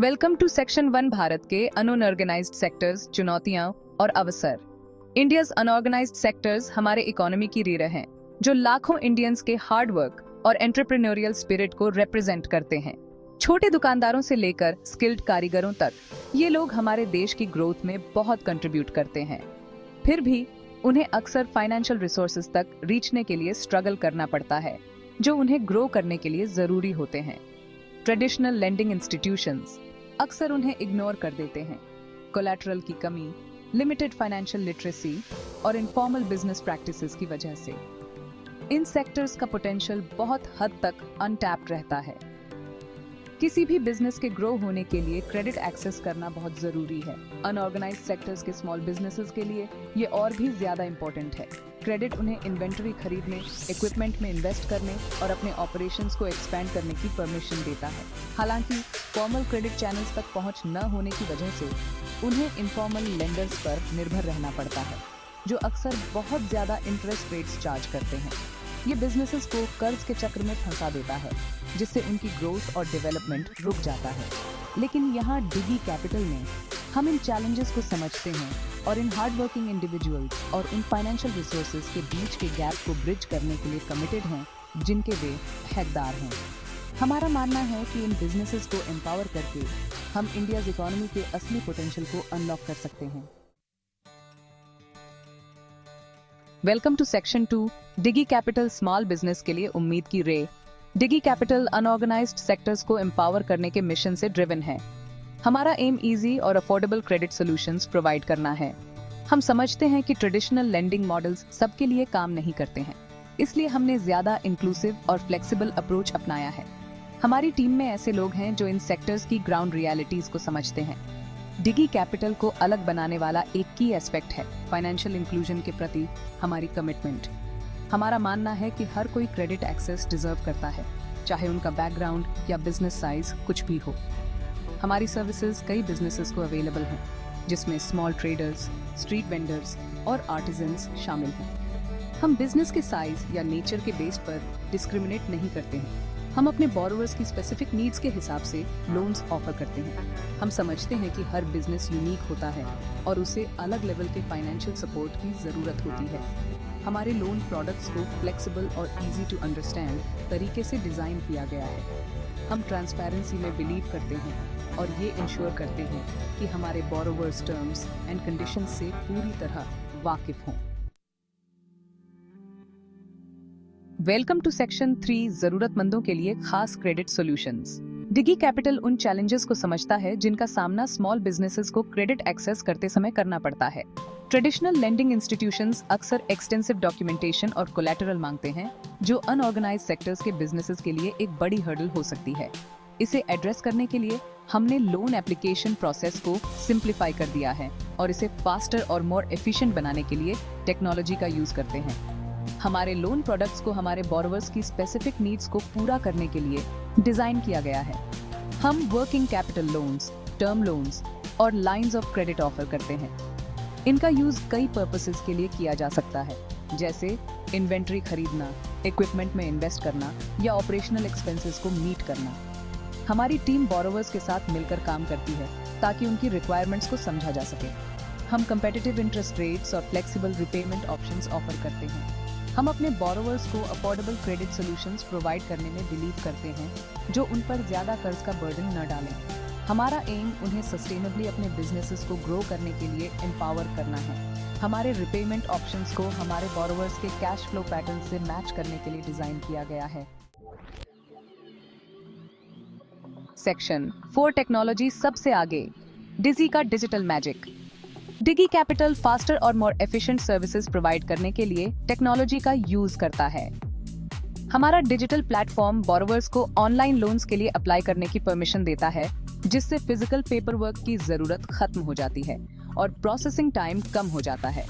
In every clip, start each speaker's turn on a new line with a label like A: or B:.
A: Welcome to section 1 Bharat के unorganised sectors, चुनौतियां और अवसर। इंडियाज अनऑर्गेनाइज्ड सेक्टर्स हमारे इकोनॉमी की रीढ़ हैं, जो लाखों इंडियंस के हार्ड वर्क और एंटरप्रेन्योरियल स्पिरिट को रिप्रेजेंट करते हैं। छोटे दुकानदारों से लेकर स्किल्ड कारीगरों तक ये लोग हमारे देश की ग्रोथ में बहुत कंट्रीब्यूट करते हैं। फिर भी उन्हें अक्सर फाइनेंशियल रिसोर्सेज तक रीचने के लिए स्ट्रगल करना पड़ता है, जो उन्हें ग्रो करने के लिए जरूरी होते हैं। ट्रेडिशनल लेंडिंग इंस्टीट्यूशंस अक्सर उन्हें इग्नोर कर देते हैं। कोलैटरल की कमी, लिमिटेड फाइनेंशियल लिटरेसी और इनफॉर्मल बिजनेस प्रैक्टिसेस की वजह से इन सेक्टर्स का पोटेंशियल बहुत हद तक अनटैप्ड रहता है। किसी भी बिजनेस के ग्रो होने के लिए क्रेडिट एक्सेस करना बहुत जरूरी है। अनऑर्गेनाइज्ड सेक्टर्स के स्मॉल बिजनेसेस के लिए ये और भी ज्यादा इम्पोर्टेंट है। क्रेडिट उन्हें इन्वेंटरी खरीदने, इक्विपमेंट में इन्वेस्ट करने और अपने ऑपरेशंस को एक्सपैंड करने की परमिशन देता है। हालांकि फॉर्मल क्रेडिट चैनल्स तक पहुंच न होने की वजह से उन्हें इनफॉर्मल लेंडर्स पर निर्भर रहना पड़ता है, जो अक्सर बहुत ज्यादा इंटरेस्ट रेट्स चार्ज करते हैं। ये बिजनेसेस को कर्ज के चक्र में फंसा देता है, जिससे उनकी ग्रोथ और डेवलपमेंट रुक जाता है। लेकिन यहाँ डिगी कैपिटल में हम इन चैलेंजेस को समझते हैं और इन हार्ड वर्किंग इंडिविजुअल्स और इन फाइनेंशियल रिसोर्सेज के बीच के गैप को ब्रिज करने के लिए कमिटेड हैं, जिनके वे हकदार हैं। हमारा मानना है कि इन बिजनेसेस को एम्पावर करके हम इंडियाज इकोनॉमी के असली पोटेंशियल को अनलॉक कर सकते हैं। Welcome to section 2, Digi Capital small business के लिए उम्मीद की ray. Digi Capital unorganised sectors को एम्पावर करने के मिशन से ड्रिवन है। हमारा एम इजी और अफोर्डेबल क्रेडिट सॉल्यूशंस प्रोवाइड करना है। हम समझते हैं कि ट्रेडिशनल लेंडिंग मॉडल्स सबके लिए काम नहीं करते हैं, इसलिए हमने ज्यादा इंक्लूसिव और फ्लेक्सिबल अप्रोच अपनाया है। हमारी टीम में ऐसे लोग हैं जो इन सेक्टर्स की ग्राउंड रियलिटीज को समझते हैं। डिगी कैपिटल को अलग बनाने वाला एक की एस्पेक्ट है फाइनेंशियल इंक्लूजन के प्रति हमारी कमिटमेंट। हमारा मानना है कि हर कोई क्रेडिट एक्सेस डिजर्व करता है, चाहे उनका बैकग्राउंड या बिजनेस साइज कुछ भी हो। हमारी सर्विसेज कई बिजनेसेस को अवेलेबल हैं, जिसमें स्मॉल ट्रेडर्स, स्ट्रीट वेंडर्स और आर्टिजन्स शामिल हैं। हम बिजनेस के साइज या नेचर के बेस पर डिस्क्रिमिनेट नहीं करते हैं। हम अपने बोरोवर्स की स्पेसिफिक नीड्स के हिसाब से लोन्स ऑफर करते हैं। हम समझते हैं कि हर बिजनेस यूनिक होता है और उसे अलग लेवल के फाइनेंशियल सपोर्ट की ज़रूरत होती है। हमारे लोन प्रोडक्ट्स को फ्लेक्सिबल और इजी टू अंडरस्टैंड तरीके से डिज़ाइन किया गया है। हम ट्रांसपेरेंसी में बिलीव करते हैं और ये इंश्योर करते हैं कि हमारे बोरोवर्स टर्म्स एंड कंडीशंस से पूरी तरह वाकिफ हों। वेलकम टू सेक्शन 3, जरूरतमंदों के लिए खास क्रेडिट सॉल्यूशंस। डिगी कैपिटल उन चैलेंजेस को समझता है जिनका सामना स्मॉल बिजनेसेस को क्रेडिट एक्सेस करते समय करना पड़ता है। ट्रेडिशनल लेंडिंग इंस्टीट्यूशंस अक्सर एक्सटेंसिव डॉक्यूमेंटेशन और कोलैटरल मांगते हैं, जो अनऑर्गेनाइज्ड सेक्टर्स के बिजनेसेस के लिए एक बड़ी हर्डल हो सकती है। इसे एड्रेस करने के लिए हमने लोन एप्लीकेशन प्रोसेस को सिंप्लीफाई कर दिया है और इसे फास्टर और मोर एफिशिएंट बनाने के लिए टेक्नोलॉजी का यूज करते हैं। हमारे लोन प्रोडक्ट्स को हमारे बोरोवर्स की स्पेसिफिक नीड्स को पूरा करने के लिए डिजाइन किया गया है। हम working capital loans, term loans और लाइंस ऑफ क्रेडिट ऑफर करते हैं। इनका यूज कई पर्पसेस के लिए किया जा सकता है, जैसे इन्वेंट्री खरीदना, इक्विपमेंट में इन्वेस्ट करना या ऑपरेशनल एक्सपेंसेस को मीट करना। हमारी टीम बोरोवर्स के साथ मिलकर काम करती है ताकि उनकी रिक्वायरमेंट्स को समझा जा सके। हम कंपेटिटिव इंटरेस्ट रेट्स और फ्लेक्सिबल रिपेमेंट ऑप्शंस ऑफर करते हैं। हम अपने बोरोवर्स को अफोर्डेबल क्रेडिट सॉल्यूशंस प्रोवाइड करने में बिलीव करते हैं, जो उन पर ज्यादा कर्ज का बर्डन न डालें। हमारा एम उन्हें सस्टेनेबली अपने बिजनेसेस को ग्रो करने के लिए एम्पावर करना है। हमारे रिपेमेंट ऑप्शंस को हमारे बोरोवर्स के कैश फ्लो पैटर्न से मैच करने के लिए डिजाइन किया गया है। सेक्शन 4, टेक्नोलॉजी सबसे आगे। डिजी का डिजिटल मैजिक। डिगी कैपिटल फास्टर और मोर एफिशिएंट सर्विसेज प्रोवाइड करने के लिए टेक्नोलॉजी का यूज करता है। हमारा डिजिटल प्लेटफॉर्म बोरोवर्स को ऑनलाइन लोन्स के लिए अप्लाई करने की परमिशन देता है, जिससे फिजिकल पेपर वर्क की जरूरत खत्म हो जाती है और प्रोसेसिंग टाइम कम हो जाता है।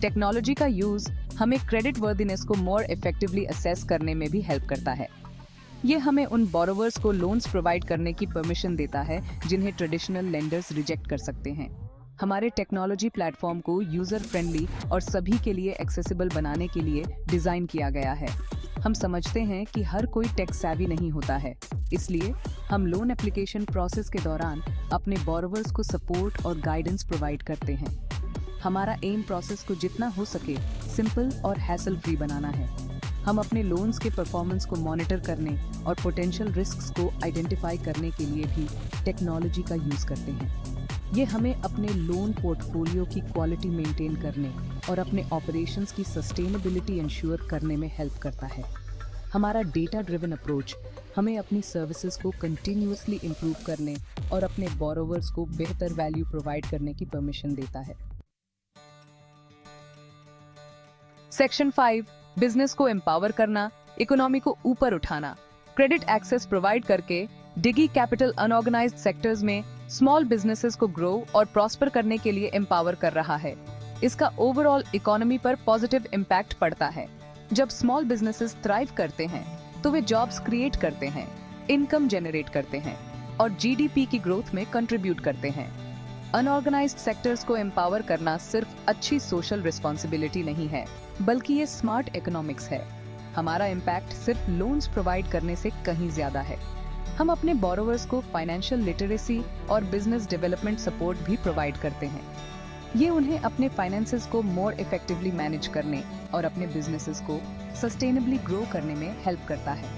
A: टेक्नोलॉजी का यूज हमें क्रेडिट वर्दिनेस को मोर इफेक्टिवली असेस करने में भी हेल्प करता है। ये हमें उन बोरोवर्स को लोन्स प्रोवाइड करने की परमिशन देता है जिन्हें ट्रेडिशनल लेंडर्स रिजेक्ट कर सकते हैं। हमारे टेक्नोलॉजी प्लेटफॉर्म को यूजर फ्रेंडली और सभी के लिए एक्सेसिबल बनाने के लिए डिजाइन किया गया है। हम समझते हैं कि हर कोई टेक savvy नहीं होता है, इसलिए हम लोन एप्लीकेशन प्रोसेस के दौरान अपने बोरोवर्स को सपोर्ट और गाइडेंस प्रोवाइड करते हैं। हमारा एम प्रोसेस को जितना हो सके सिंपल और हैसल फ्री बनाना है। हम अपने लोन्स के परफॉर्मेंस को मॉनिटर करने और पोटेंशियल रिस्क्स को आइडेंटिफाई करने के लिए भी टेक्नोलॉजी का यूज़ करते हैं। ये हमें अपने लोन पोर्टफोलियो की क्वालिटी मेंटेन करने और अपने ऑपरेशंस की सस्टेनेबिलिटी इंश्योर करने में हेल्प करता है। हमारा डेटा ड्रिवन अप्रोच हमें अपनी सर्विसेज को कंटिन्यूअसली इंप्रूव करने और अपने बोरोवर्स को बेहतर वैल्यू प्रोवाइड करने की परमिशन देता है। सेक्शन 5, बिजनेस को एम्पावर करना, इकोनॉमी को ऊपर उठाना। क्रेडिट एक्सेस प्रोवाइड करके डिगी कैपिटल अनऑर्गेनाइज्ड सेक्टर्स में स्मॉल बिजनेसेस को ग्रो और प्रॉस्पर करने के लिए एम्पावर कर रहा है। इसका ओवरऑल इकोनॉमी पर पॉजिटिव इम्पैक्ट पड़ता है। जब स्मॉल बिजनेसेस थ्राइव करते हैं तो वे जॉब्स क्रिएट करते हैं, इनकम जनरेट करते हैं और जीडीपी की ग्रोथ में कंट्रीब्यूट करते हैं। अनऑर्गेनाइज्ड सेक्टर्स को एम्पावर करना सिर्फ अच्छी सोशल रिस्पॉन्सिबिलिटी नहीं है, बल्कि ये स्मार्ट इकोनॉमिक्स है। हमारा इम्पैक्ट सिर्फ लोन्स प्रोवाइड करने से कहीं ज्यादा है। हम अपने बोरोवर्स को फाइनेंशियल लिटरेसी और बिजनेस डेवलपमेंट सपोर्ट भी प्रोवाइड करते हैं। ये उन्हें अपने फाइनेंसेस को मोर इफेक्टिवली मैनेज करने और अपने बिजनेसेस को सस्टेनेबली ग्रो करने में हेल्प करता है।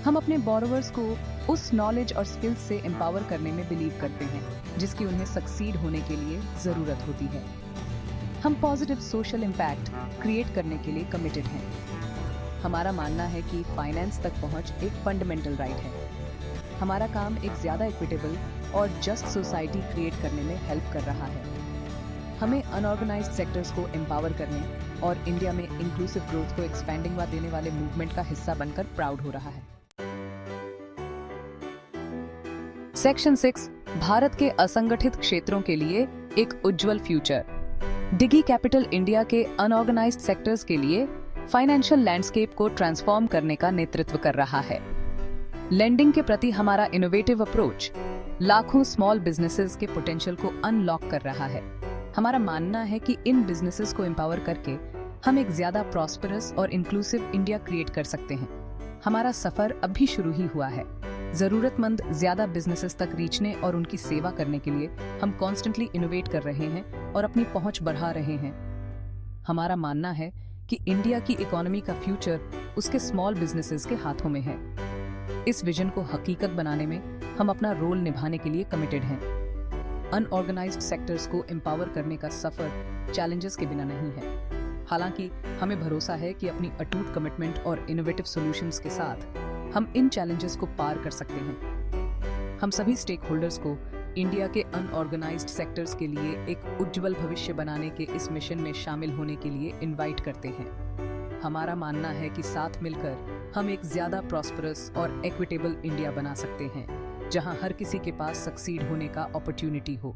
A: हम अपने बोरोवर्स को उस नॉलेज और स्किल्स से एम्पावर करने में बिलीव करते हैं जिसकी उन्हें सक्सीड होने के लिए जरूरत होती है। हम पॉजिटिव सोशल इम्पैक्ट क्रिएट करने के लिए कमिटेड हैं। हमारा मानना है कि फाइनेंस तक पहुंच एक फंडामेंटल राइट है। हमारा काम एक ज्यादा इक्विटेबल और जस्ट सोसाइटी क्रिएट करने में हेल्प कर रहा है। हमें अनऑर्गेनाइज्ड सेक्टर्स को एम्पावर करने और इंडिया में इंक्लूसिव ग्रोथ को एक्सपैंडिंग देने वाले मूवमेंट का हिस्सा बनकर प्राउड हो रहा है। सेक्शन 6, भारत के असंगठित क्षेत्रों के लिए एक उज्जवल फ्यूचर। डिगी कैपिटल इंडिया के अनऑर्गेनाइज्ड सेक्टर्स के लिए फाइनेंशियल लैंडस्केप को ट्रांसफॉर्म करने का नेतृत्व कर रहा है। लेंडिंग के प्रति हमारा इनोवेटिव अप्रोच लाखों स्मॉल बिजनेसेस के पोटेंशियल को अनलॉक कर रहा है। हमारा मानना है कि इन बिजनेसेस को एम्पावर करके हम एक ज्यादा प्रॉस्परस और इंक्लूसिव इंडिया क्रिएट कर सकते हैं। हमारा सफर अभी शुरू ही हुआ है। जरूरतमंद ज्यादा बिजनेसेस तक रीचने और उनकी सेवा करने के लिए हम कॉन्स्टेंटली इनोवेट कर रहे हैं और अपनी पहुंच बढ़ा रहे हैं। हमारा मानना है कि इंडिया की इकोनॉमी का फ्यूचर उसके स्मॉल बिजनेसेस के हाथों में है। इस विजन को हकीकत बनाने में हम अपना रोल निभाने के लिए कमिटेड हैं। अनऑर्गेनाइज्ड सेक्टर्स को एम्पावर करने का सफर चैलेंजेस के बिना नहीं है। हालांकि हमें भरोसा है कि अपनी अटूट कमिटमेंट और इनोवेटिव सॉल्यूशंस के साथ हम इन चैलेंजेस को पार कर सकते हैं। हम सभी स्टेक होल्डर्स को इंडिया के अनऑर्गेनाइज्ड सेक्टर्स के लिए एक उज्जवल भविष्य बनाने के इस मिशन में शामिल होने के लिए इनवाइट करते हैं। हमारा मानना है कि साथ मिलकर हम एक ज्यादा प्रॉस्परस और इक्विटेबल इंडिया बना सकते हैं, जहां हर किसी के पास सक्सीड होने का अपॉर्चुनिटी हो।